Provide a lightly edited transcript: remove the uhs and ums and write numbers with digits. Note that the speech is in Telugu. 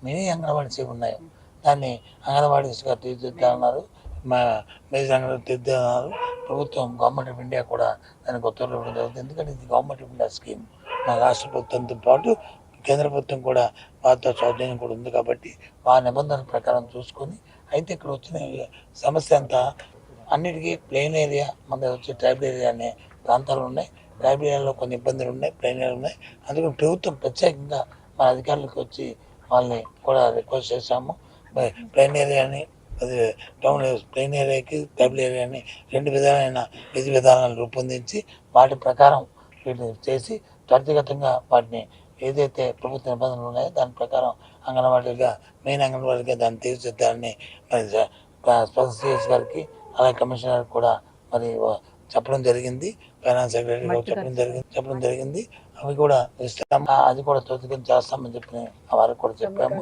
మినీ అంగన్వాడీస్ ఉన్నాయో దాన్ని అంగన్వాడీస్గా తీర్చిదిద్దాలన్నారు. మా మేజర్ అంగన్వాడీ తీర్చిదిద్దాలన్నారు. ప్రభుత్వం గవర్నమెంట్ ఆఫ్ ఇండియా కూడా దానికి ఉత్తర్వులు ఇవ్వడం జరుగుతుంది. ఎందుకంటే ఇది గవర్నమెంట్ ఆఫ్ ఇండియా స్కీమ్. మా రాష్ట్ర ప్రభుత్వంతో పాటు కేంద్ర ప్రభుత్వం కూడా వారితో సౌజన్యం కూడా ఉంది కాబట్టి ఆ నిబంధనల ప్రకారం చూసుకొని అయితే ఇక్కడ వచ్చిన సమస్య అంతా అన్నిటికీ ప్లెయిన్ ఏరియా మన వచ్చే ట్రైబల్ ఏరియా అనే ప్రాంతాలు ఉన్నాయి. ట్రైబల్ ఏరియాలో కొన్ని ఇబ్బందులు ఉన్నాయి, ప్లెయిన్ ఏరియా ఉన్నాయి. అందుకని ప్రభుత్వం ప్రత్యేకంగా మన అధికారులకు వచ్చి వాళ్ళని కూడా రిక్వెస్ట్ చేశాము. ప్లెయిన్ ఏరియాని అది టౌన్ ప్లెయిన్ ఏరియాకి ట్రైబల్ ఏరియాని 2 విధాలైన విధి విధానాలు రూపొందించి వాటి ప్రకారం వీటిని చేసి త్వరితగతంగా వాటిని ఏదైతే ప్రభుత్వ నిబంధనలు ఉన్నాయో దాని ప్రకారం అంగన్వాడీగా మెయిన్ అంగన్వాడీగా దాన్ని తీర్చిదిద్దాలని మరి స్పెషల్ సిఎస్ గారికి అలాగే కమిషనర్ కూడా మరి చెప్పడం జరిగింది. ఫైనాన్స్ సెక్రటరీ చెప్పడం జరిగింది. అవి కూడా అది కూడా త్వరితగతం చేస్తామని చెప్పి వారికి కూడా చెప్పాము.